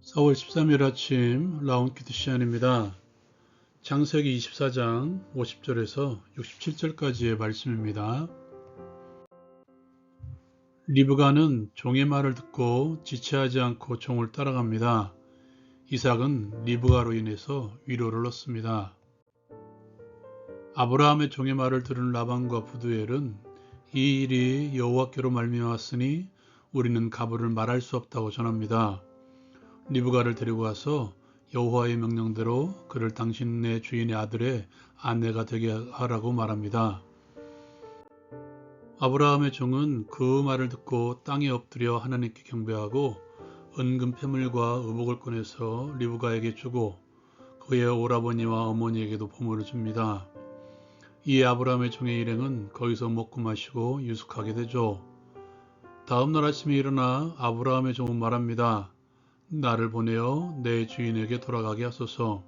4월 13일 아침 라운키드 시간입니다. 창세기 24장 50절에서 67절까지의 말씀입니다. 리브가는 종의 말을 듣고 지체하지 않고 종을 따라갑니다. 이삭은 리브가로 인해서 위로를 얻습니다. 아브라함의 종의 말을 들은 라반과 부두엘은 이 일이 여호와께로 말미암았으니 우리는 가부를 말할 수 없다고 전합니다. 리브가를 데리고 가서 여호와의 명령대로 그를 당신네 주인의 아들의 아내가 되게 하라고 말합니다. 아브라함의 종은 그 말을 듣고 땅에 엎드려 하나님께 경배하고 은금 패물과 의복을 꺼내서 리브가에게 주고 그의 오라버니와 어머니에게도 보물을 줍니다. 이에 아브라함의 종의 일행은 거기서 먹고 마시고 유숙하게 되죠. 다음 날 아침에 일어나 아브라함의 종은 말합니다. 나를 보내어 내 주인에게 돌아가게 하소서.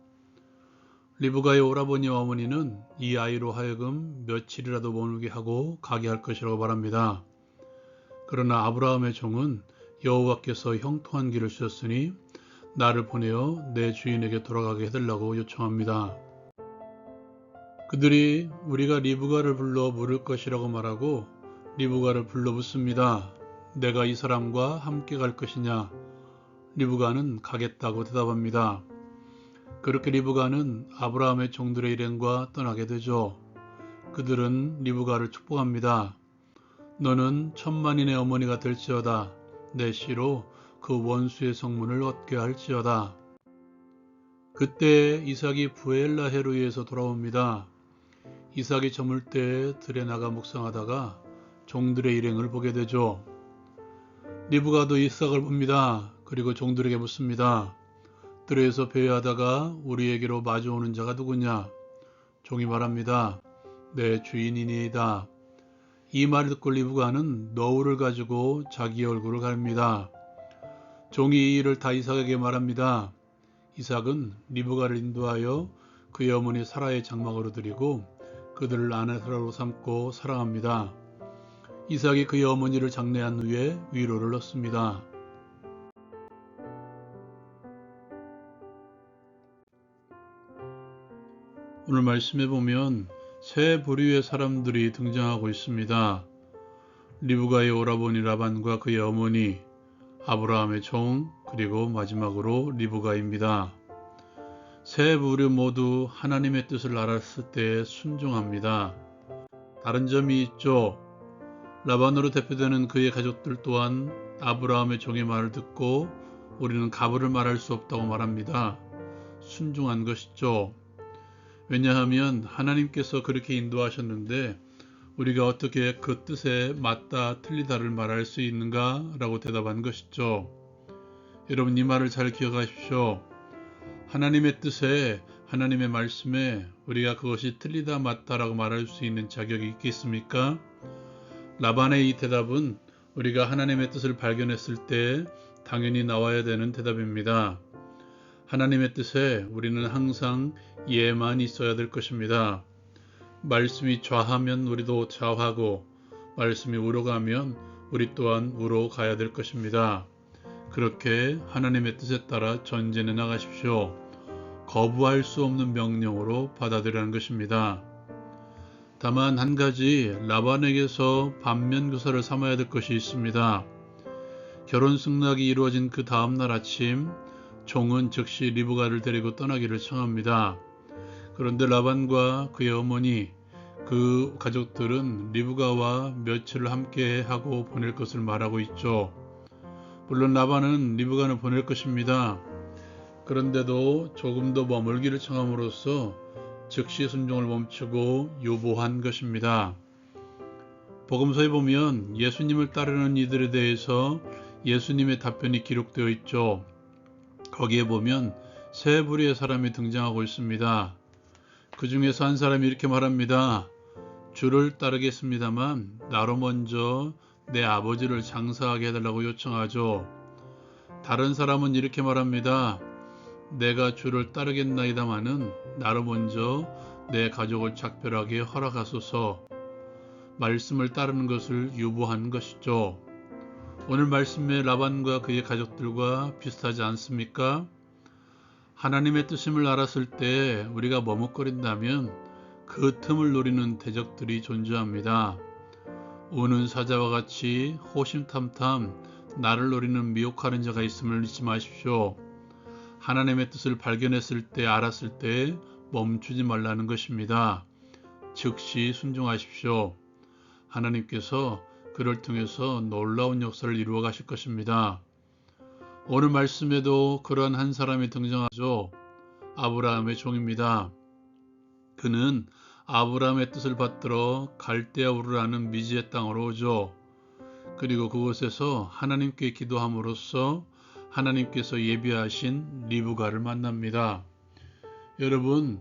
리브가의 오라버니와 어머니는 이 아이로 하여금 며칠이라도 머물게 하고 가게 할 것이라고 말합니다. 그러나 아브라함의 종은 여호와께서 형통한 길을 주셨으니 나를 보내어 내 주인에게 돌아가게 해달라고 요청합니다. 그들이 우리가 리브가를 불러 물을 것이라고 말하고 리브가를 불러 묻습니다. 내가 이 사람과 함께 갈 것이냐? 리브가는 가겠다고 대답합니다. 그렇게 리브가는 아브라함의 종들의 일행과 떠나게 되죠. 그들은 리브가를 축복합니다. 너는 천만인의 어머니가 될지어다. 내 씨로 그 원수의 성문을 얻게 할지어다. 그때 이삭이 부엘라헤로이에서 돌아옵니다. 이삭이 저물 때 들에 나가 묵상하다가 종들의 일행을 보게 되죠. 리브가도 이삭을 봅니다. 그리고 종들에게 묻습니다. 들에서 배회하다가 우리에게로 마주오는 자가 누구냐? 종이 말합니다. 내 주인이니이다. 이 말을 듣고 리브가는 너울을 가지고 자기 얼굴을 가립니다. 종이 이 일을 다 이삭에게 말합니다. 이삭은 리브가를 인도하여 그의 어머니 사라의 장막으로 드리고 그들을 아내사라로 삼고 사랑합니다. 이삭이 그의 어머니를 장례한 후에 위로를 얻습니다. 오늘 말씀에 보면 세 부류의 사람들이 등장하고 있습니다. 리브가의 오라버니 라반과 그의 어머니, 아브라함의 종, 그리고 마지막으로 리브가입니다. 세 부류 모두 하나님의 뜻을 알았을 때 순종합니다. 다른 점이 있죠. 라반으로 대표되는 그의 가족들 또한 아브라함의 종의 말을 듣고 우리는 가부를 말할 수 없다고 말합니다. 순종한 것이죠. 왜냐하면 하나님께서 그렇게 인도하셨는데 우리가 어떻게 그 뜻에 맞다 틀리다를 말할 수 있는가? 라고 대답한 것이죠. 여러분 이 말을 잘 기억하십시오. 하나님의 뜻에 하나님의 말씀에 우리가 그것이 틀리다 맞다라고 말할 수 있는 자격이 있겠습니까? 라반의 이 대답은 우리가 하나님의 뜻을 발견했을 때 당연히 나와야 되는 대답입니다. 하나님의 뜻에 우리는 항상 예만 있어야 될 것입니다. 말씀이 좌하면 우리도 좌하고 말씀이 우로 가면 우리 또한 우로 가야 될 것입니다. 그렇게 하나님의 뜻에 따라 전진해 나가십시오. 거부할 수 없는 명령으로 받아들이라는 것입니다. 다만 한 가지 라반에게서 반면교사를 삼아야 될 것이 있습니다. 결혼 승낙이 이루어진 그 다음날 아침 종은 즉시 리브가를 데리고 떠나기를 청합니다. 그런데 라반과 그의 어머니, 그 가족들은 리브가와 며칠을 함께 하고 보낼 것을 말하고 있죠. 물론 라반은 리브가를 보낼 것입니다. 그런데도 조금 더 머물기를 청함으로써 즉시 순종을 멈추고 유보한 것입니다. 복음서에 보면 예수님을 따르는 이들에 대해서 예수님의 답변이 기록되어 있죠. 거기에 보면 세 부류의 사람이 등장하고 있습니다. 그 중에서 한 사람이 이렇게 말합니다. 주를 따르겠습니다만 나로 먼저 내 아버지를 장사하게 해달라고 요청하죠. 다른 사람은 이렇게 말합니다. 내가 주를 따르겠나이다마는 나로 먼저 내 가족을 작별하게 허락하소서. 말씀을 따르는 것을 유보한 것이죠. 오늘 말씀의 라반과 그의 가족들과 비슷하지 않습니까? 하나님의 뜻임을 알았을 때 우리가 머뭇거린다면 그 틈을 노리는 대적들이 존재합니다. 우는 사자와 같이 호심탐탐 나를 노리는 미혹하는 자가 있음을 잊지 마십시오. 하나님의 뜻을 발견했을 때, 알았을 때 멈추지 말라는 것입니다. 즉시 순종하십시오. 하나님께서 그를 통해서 놀라운 역사를 이루어 가실 것입니다. 오늘 말씀에도 그러한 한 사람이 등장하죠. 아브라함의 종입니다. 그는 아브라함의 뜻을 받들어 갈대아 우르라는 미지의 땅으로 오죠. 그리고 그곳에서 하나님께 기도함으로써 하나님께서 예비하신 리브가를 만납니다. 여러분,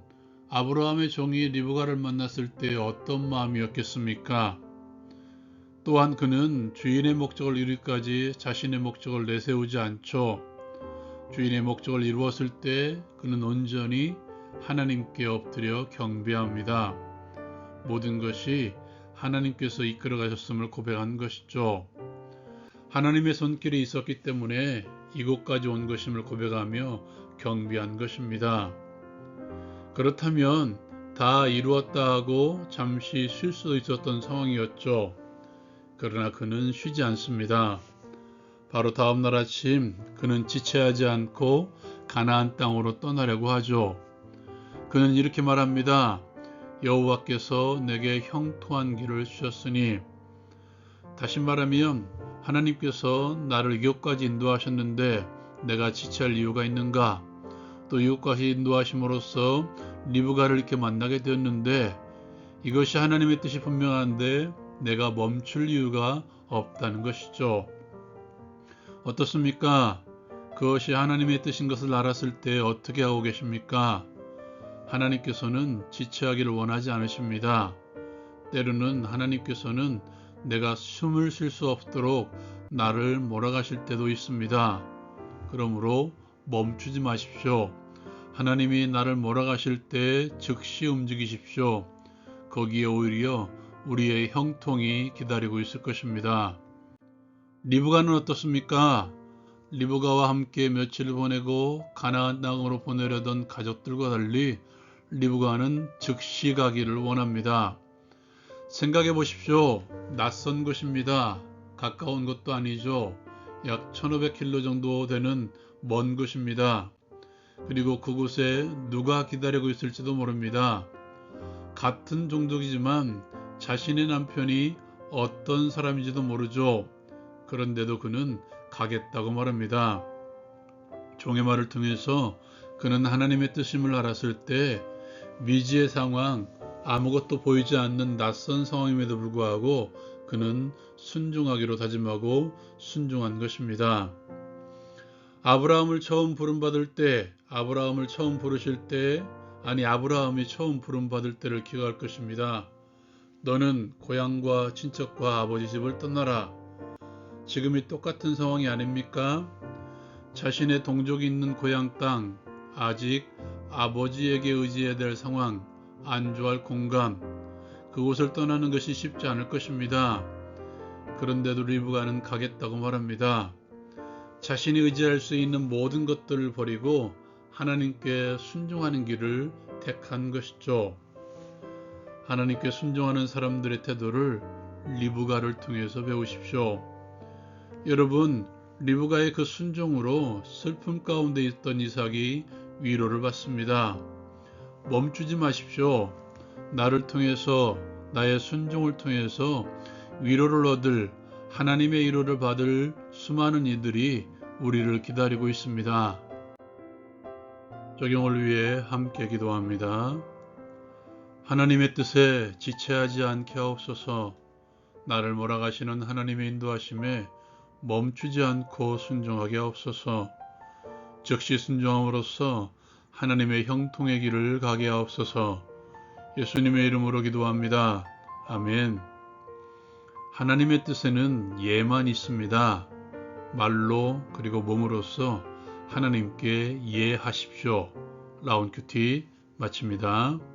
아브라함의 종이 리브가를 만났을 때 어떤 마음이었겠습니까? 또한 그는 주인의 목적을 이루기까지 자신의 목적을 내세우지 않죠. 주인의 목적을 이루었을 때 그는 온전히 하나님께 엎드려 경배합니다. 모든 것이 하나님께서 이끌어 가셨음을 고백한 것이죠. 하나님의 손길이 있었기 때문에 이곳까지 온 것임을 고백하며 경배한 것입니다. 그렇다면 다 이루었다 하고 잠시 쉴 수도 있었던 상황이었죠. 그러나 그는 쉬지 않습니다. 바로 다음날 아침 그는 지체하지 않고 가나안 땅으로 떠나려고 하죠. 그는 이렇게 말합니다. 여호와께서 내게 형통한 길을 주셨으니, 다시 말하면 하나님께서 나를 이곳까지 인도하셨는데 내가 지체할 이유가 있는가? 또 이곳까지 인도하심으로써 리브가를 이렇게 만나게 되었는데 이것이 하나님의 뜻이 분명한데 내가 멈출 이유가 없다는 것이죠. 어떻습니까? 그것이 하나님의 뜻인 것을 알았을 때 어떻게 하고 계십니까? 하나님께서는 지체하기를 원하지 않으십니다. 때로는 하나님께서는 내가 숨을 쉴 수 없도록 나를 몰아가실 때도 있습니다. 그러므로 멈추지 마십시오. 하나님이 나를 몰아가실 때 즉시 움직이십시오. 거기에 오히려 우리의 형통이 기다리고 있을 것입니다. 리브가는 어떻습니까? 리브가와 함께 며칠을 보내고 가나안 땅으로 보내려던 가족들과 달리 리브가는 즉시 가기를 원합니다. 생각해 보십시오. 낯선 곳입니다. 가까운 것도 아니죠. 약 1500km 정도 되는 먼 곳입니다. 그리고 그곳에 누가 기다리고 있을지도 모릅니다. 같은 종족이지만 자신의 남편이 어떤 사람인지도 모르죠. 그런데도 그는 가겠다고 말합니다. 종의 말을 통해서 그는 하나님의 뜻임을 알았을 때 미지의 상황, 아무것도 보이지 않는 낯선 상황임에도 불구하고 그는 순종하기로 다짐하고 순종한 것입니다. 아브라함을 처음 부름받을 때, 아브라함이 처음 부름받을 때를 기억할 것입니다. 너는 고향과 친척과 아버지 집을 떠나라. 지금이 똑같은 상황이 아닙니까? 자신의 동족이 있는 고향 땅, 아직 아버지에게 의지해야 될 상황, 안주할 공간, 그곳을 떠나는 것이 쉽지 않을 것입니다. 그런데도 리브가는 가겠다고 말합니다. 자신이 의지할 수 있는 모든 것들을 버리고 하나님께 순종하는 길을 택한 것이죠. 하나님께 순종하는 사람들의 태도를 리브가를 통해서 배우십시오. 여러분, 리브가의 그 순종으로 슬픔 가운데 있던 이삭이 위로를 받습니다. 멈추지 마십시오. 나를 통해서, 나의 순종을 통해서 위로를 얻을, 하나님의 위로를 받을 수많은 이들이 우리를 기다리고 있습니다. 적용을 위해 함께 기도합니다. 하나님의 뜻에 지체하지 않게 하옵소서. 나를 몰아가시는 하나님의 인도하심에 멈추지 않고 순종하게 하옵소서. 즉시 순종함으로써 하나님의 형통의 길을 가게 하옵소서. 예수님의 이름으로 기도합니다. 아멘. 하나님의 뜻에는 예만 있습니다. 말로 그리고 몸으로써 하나님께 예하십시오. 라운큐티 마칩니다.